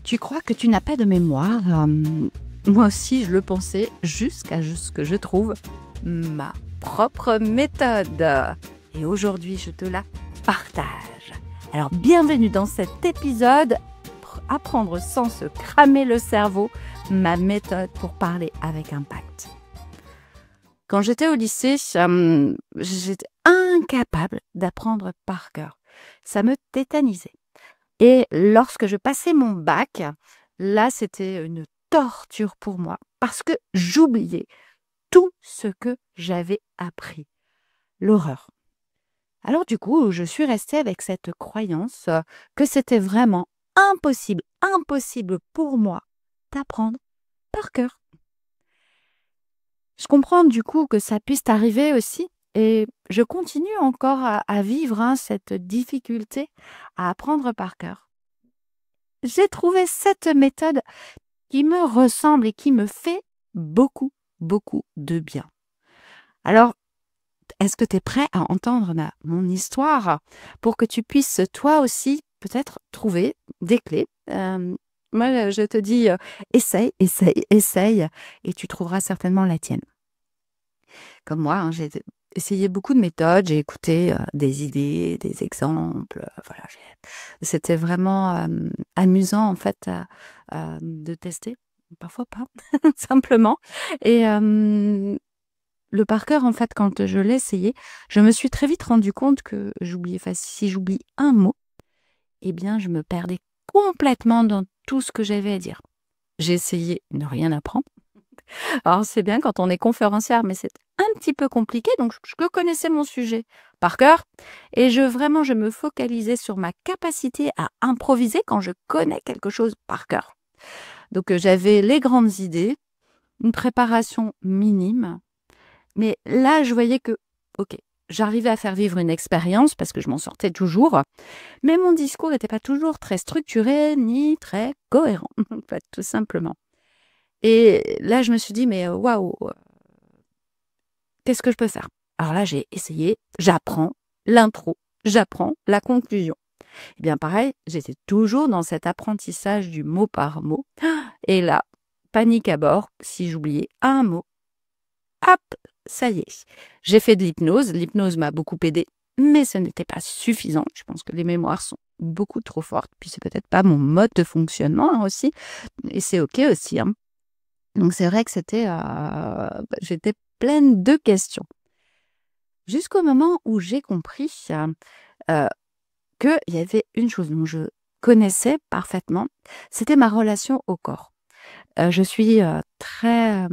Tu crois que tu n'as pas de mémoire? Moi aussi, je le pensais jusqu'à ce que je trouve ma propre méthode. Et aujourd'hui, je te la partage. Alors, bienvenue dans cet épisode. Apprendre sans se cramer le cerveau, ma méthode pour parler avec impact. Quand j'étais au lycée, j'étais incapable d'apprendre par cœur. Ça me tétanisait. Et lorsque je passais mon bac, là, c'était une torture pour moi parce que j'oubliais tout ce que j'avais appris. L'horreur. Alors du coup, je suis restée avec cette croyance que c'était vraiment impossible pour moi d'apprendre par cœur. Je comprends du coup que ça puisse t'arriver aussi et je continue encore à vivre cette difficulté à apprendre par cœur. J'ai trouvé cette méthode qui me ressemble et qui me fait beaucoup de bien. Alors, est-ce que tu es prêt à entendre mon histoire pour que tu puisses toi aussi peut-être trouver des clés? Moi, je te dis, essaye et tu trouveras certainement la tienne. Comme moi, j'ai essayé beaucoup de méthodes, j'ai écouté des idées, des exemples. Voilà, c'était vraiment amusant en fait de tester, parfois pas, simplement. Et le par cœur, en fait, quand je l'ai essayé, je me suis très vite rendu compte que si j'oublie un mot, eh bien, je me perdais complètement dans tout ce que j'avais à dire. J'ai essayé de ne rien apprendre. Alors, c'est bien quand on est conférencière, mais c'est un petit peu compliqué. Donc, je connaissais mon sujet par cœur et je me focalisais sur ma capacité à improviser quand je connais quelque chose par cœur. Donc, j'avais les grandes idées, une préparation minime. Mais là, je voyais que, ok, j'arrivais à faire vivre une expérience parce que je m'en sortais toujours. Mais mon discours n'était pas toujours très structuré ni très cohérent, en fait, tout simplement. Et là, je me suis dit, mais waouh, qu'est-ce que je peux faire? Alors là, j'ai essayé, j'apprends l'intro, j'apprends la conclusion. Et bien pareil, j'étais toujours dans cet apprentissage du mot par mot. Et là, panique à bord, si j'oubliais un mot, hop, ça y est. J'ai fait de l'hypnose. L'hypnose m'a beaucoup aidée, mais ce n'était pas suffisant. Je pense que les mémoires sont beaucoup trop fortes. Puis c'est peut-être pas mon mode de fonctionnement aussi. Et c'est OK aussi. Donc c'est vrai que j'étais pleine de questions. Jusqu'au moment où j'ai compris qu'il y avait une chose dont je connaissais parfaitement, c'était ma relation au corps. Je suis très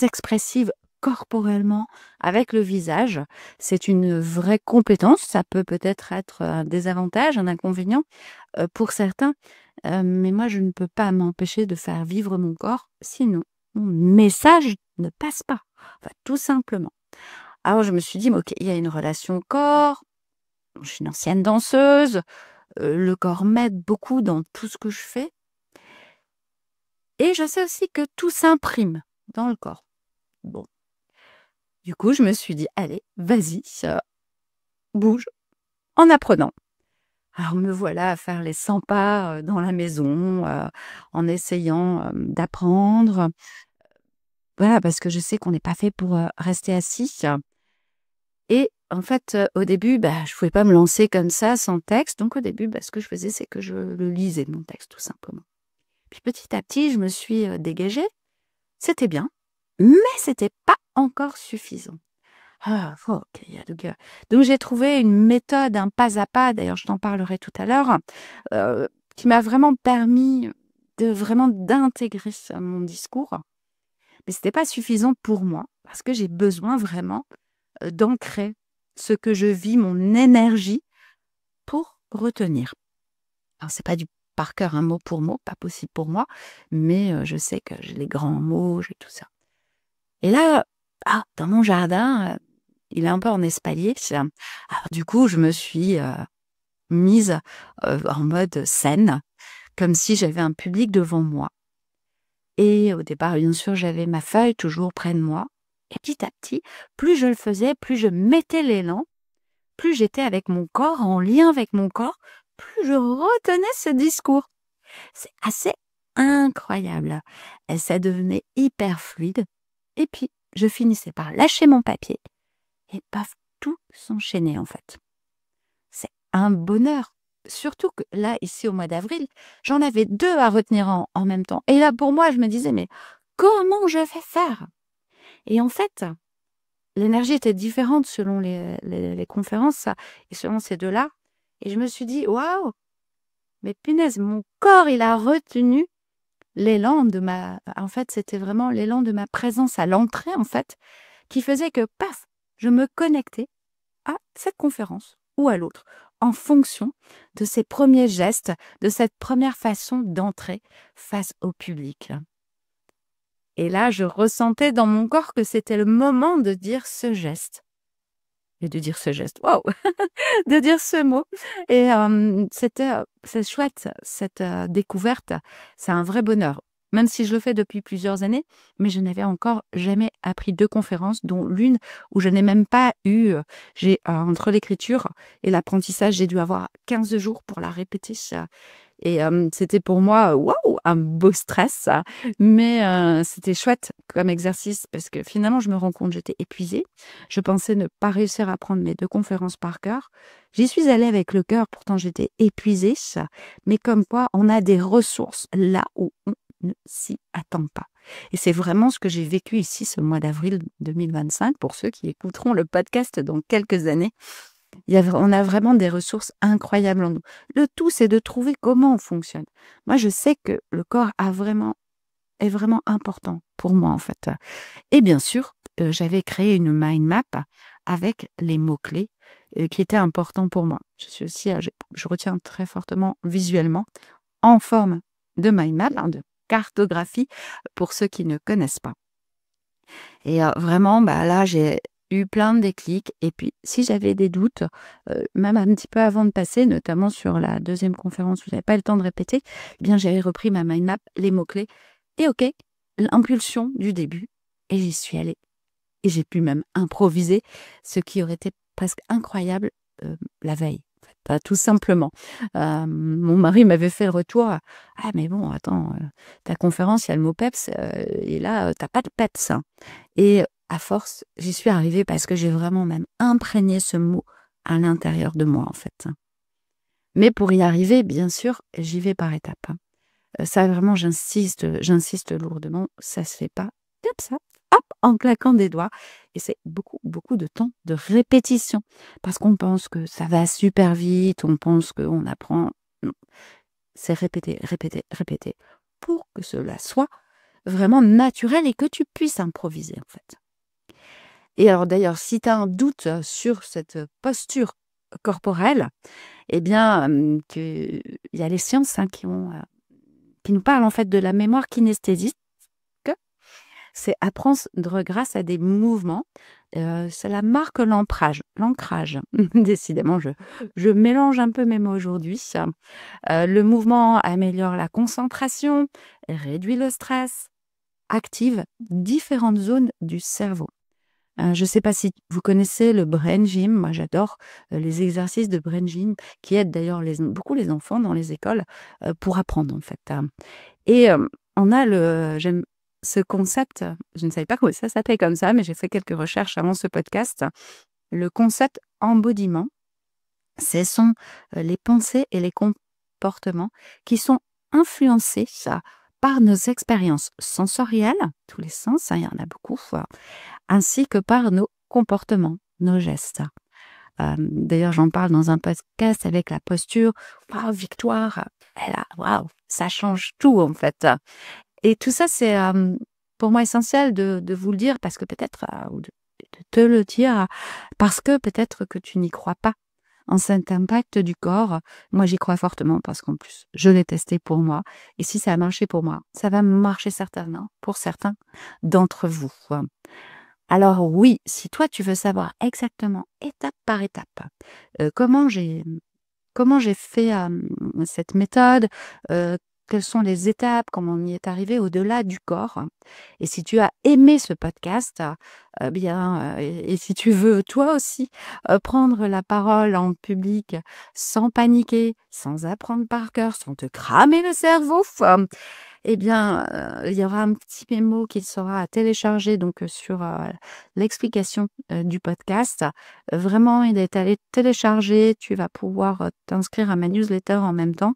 expressive corporellement avec le visage. C'est une vraie compétence. Ça peut peut-être être un désavantage, un inconvénient pour certains. Mais moi, je ne peux pas m'empêcher de faire vivre mon corps, sinon mon message ne passe pas. Enfin, tout simplement. Alors, je me suis dit, ok, il y a une relation au corps. Je suis une ancienne danseuse. Le corps m'aide beaucoup dans tout ce que je fais. Et je sais aussi que tout s'imprime dans le corps. Bon. Du coup, je me suis dit, allez, vas-y, bouge en apprenant. Alors, me voilà à faire les 100 pas dans la maison, en essayant d'apprendre. Voilà, parce que je sais qu'on n'est pas fait pour rester assis. Et en fait, au début, je ne pouvais pas me lancer comme ça, sans texte. Donc, au début, ce que je faisais, c'est que je le lisais, mon texte, tout simplement. Puis, petit à petit, je me suis dégagée. C'était bien, mais c'était pas encore suffisant. Ah, ok. Donc, j'ai trouvé une méthode, un pas à pas, d'ailleurs, je t'en parlerai tout à l'heure, qui m'a vraiment permis d'intégrer mon discours. Mais ce n'était pas suffisant pour moi, parce que j'ai besoin vraiment d'ancrer ce que je vis, mon énergie, pour retenir. Alors, c'est pas du par cœur, mot pour mot, pas possible pour moi, mais je sais que j'ai les grands mots, j'ai tout ça. Et là, dans mon jardin, il est un peu en espalier. Alors, du coup, je me suis mise en mode scène, comme si j'avais un public devant moi. Et au départ, bien sûr, j'avais ma feuille toujours près de moi. Et petit à petit, plus je le faisais, plus je mettais l'élan, plus j'étais avec mon corps, en lien avec mon corps, plus je retenais ce discours. C'est assez incroyable. Et ça devenait hyper fluide. Et puis, je finissais par lâcher mon papier et paf, tout s'enchaînait en fait. C'est un bonheur. Surtout que là, ici au mois d'avril, j'en avais 2 à retenir en même temps. Et là, pour moi, je me disais, mais comment je vais faire? Et en fait, l'énergie était différente selon les conférences et selon ces 2-là. Et je me suis dit, waouh, mais punaise, mon corps, il a retenu l'élan de ma... En fait, c'était vraiment l'élan de ma présence à l'entrée, en fait, qui faisait que, paf, je me connectais à cette conférence ou à l'autre, en fonction de ces premiers gestes, de cette première façon d'entrer face au public. Et là, je ressentais dans mon corps que c'était le moment de dire ce geste. Et de dire ce geste, waouh, de dire ce mot. Et c'est chouette, cette découverte. C'est un vrai bonheur. Même si je le fais depuis plusieurs années, mais je n'avais encore jamais appris 2 conférences, dont l'une où je n'ai même pas eu, entre l'écriture et l'apprentissage, j'ai dû avoir 15 jours pour la répéter. Et c'était pour moi, waouh, un beau stress, ça. Mais c'était chouette comme exercice parce que finalement, je me rends compte, j'étais épuisée. Je pensais ne pas réussir à prendre mes 2 conférences par cœur. J'y suis allée avec le cœur, pourtant j'étais épuisée. Mais comme quoi, on a des ressources là où on ne s'y attend pas. Et c'est vraiment ce que j'ai vécu ici ce mois d'avril 2025. Pour ceux qui écouteront le podcast dans quelques années, on a vraiment des ressources incroyables en nous. Le tout, c'est de trouver comment on fonctionne. Moi, je sais que le corps est vraiment important pour moi, en fait. Et bien sûr, j'avais créé une mind map avec les mots-clés qui étaient importants pour moi. Je retiens très fortement visuellement en forme de mind map, de cartographie, pour ceux qui ne connaissent pas. Et vraiment, là, j'ai eu plein de déclics. Et puis, si j'avais des doutes, même un petit peu avant de passer, notamment sur la 2e conférence où j'avais pas le temps de répéter, eh bien, j'avais repris ma mind map, les mots-clés. Et OK, l'impulsion du début. Et j'y suis allée. Et j'ai pu même improviser, ce qui aurait été presque incroyable la veille. Tout simplement. Mon mari m'avait fait le retour. Ah, mais bon, attends, ta conférence, il y a le mot peps, et là, t'as pas de peps. Et à force, j'y suis arrivée parce que j'ai vraiment même imprégné ce mot à l'intérieur de moi, en fait. Mais pour y arriver, bien sûr, j'y vais par étapes. Ça, vraiment, j'insiste lourdement. Ça se fait pas comme ça, hop, en claquant des doigts. Et c'est beaucoup, beaucoup de temps de répétition. Parce qu'on pense que ça va super vite, on pense qu'on apprend. Non, c'est répéter, répéter, répéter. Pour que cela soit vraiment naturel et que tu puisses improviser, en fait. Et alors d'ailleurs, si tu as un doute sur cette posture corporelle, eh bien, il y a les sciences qui nous parlent en fait de la mémoire kinesthésique. C'est apprendre grâce à des mouvements. Cela marque l'ancrage. Décidément, je mélange un peu mes mots aujourd'hui. Le mouvement améliore la concentration, réduit le stress, active différentes zones du cerveau. Je ne sais pas si vous connaissez le brain gym. Moi, j'adore les exercices de brain gym qui aident d'ailleurs beaucoup les enfants dans les écoles pour apprendre en fait. Et j'aime ce concept, je ne savais pas comment ça s'appelait comme ça, mais j'ai fait quelques recherches avant ce podcast. Le concept embodiment, ce sont les pensées et les comportements qui sont influencés par nos expériences sensorielles, tous les sens, il y en a beaucoup, ainsi que par nos comportements, nos gestes. D'ailleurs, j'en parle dans un podcast avec la posture. Waouh, Victoire, waouh, ça change tout en fait. Et tout ça, c'est pour moi essentiel de vous le dire parce que peut-être, ou de te le dire, parce que peut-être que tu n'y crois pas en cet impact du corps. Moi, j'y crois fortement parce qu'en plus, je l'ai testé pour moi. Et si ça a marché pour moi, ça va marcher certainement pour certains d'entre vous. Alors oui, si toi, tu veux savoir exactement, étape par étape, comment j'ai fait cette méthode, quelles sont les étapes, comment on y est arrivé au-delà du corps. Et si tu as aimé ce podcast, et si tu veux toi aussi prendre la parole en public sans paniquer, sans apprendre par cœur, sans te cramer le cerveau, il y aura un petit mémo qui sera à télécharger donc sur l'explication du podcast. Vraiment, il est allé télécharger. Tu vas pouvoir t'inscrire à ma newsletter en même temps.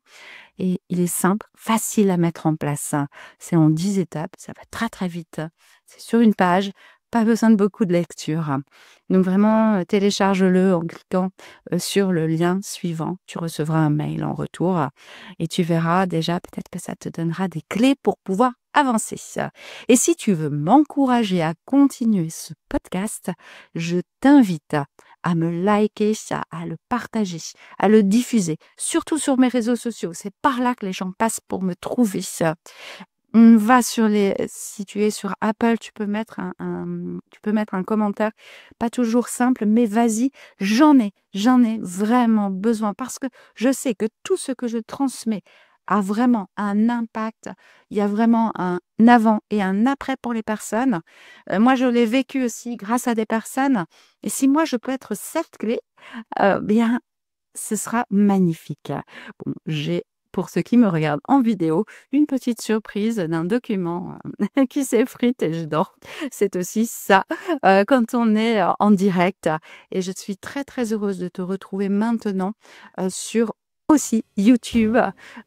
Et il est simple, facile à mettre en place. C'est en 10 étapes, ça va très très vite. C'est sur une page, pas besoin de beaucoup de lecture. Donc vraiment, télécharge-le en cliquant sur le lien suivant. Tu recevras un mail en retour et tu verras déjà, peut-être que ça te donnera des clés pour pouvoir avancer. Et si tu veux m'encourager à continuer ce podcast, je t'invite à me liker, à le partager, à le diffuser, surtout sur mes réseaux sociaux. C'est par là que les gens passent pour me trouver. Va sur si tu es sur Apple, tu peux mettre tu peux mettre un commentaire, pas toujours simple, mais vas-y, j'en ai vraiment besoin parce que je sais que tout ce que je transmets a vraiment un impact. Il y a vraiment un avant et un après pour les personnes. Moi, je l'ai vécu aussi grâce à des personnes. Et si moi, je peux être cette clé, ce sera magnifique. Bon, j'ai, pour ceux qui me regardent en vidéo, une petite surprise d'un document qui s'effrite et je dors. C'est aussi ça quand on est en direct. Et je suis très, très heureuse de te retrouver maintenant sur aussi YouTube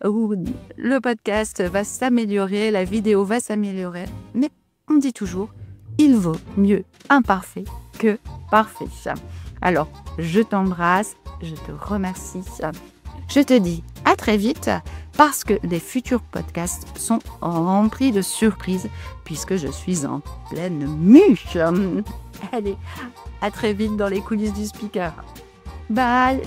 où le podcast va s'améliorer, la vidéo va s'améliorer. Mais on dit toujours, il vaut mieux imparfait que parfait. Alors, je t'embrasse, je te remercie. Je te dis à très vite parce que les futurs podcasts sont remplis de surprises puisque je suis en pleine mue. Allez, à très vite dans les coulisses du speaker. Bye!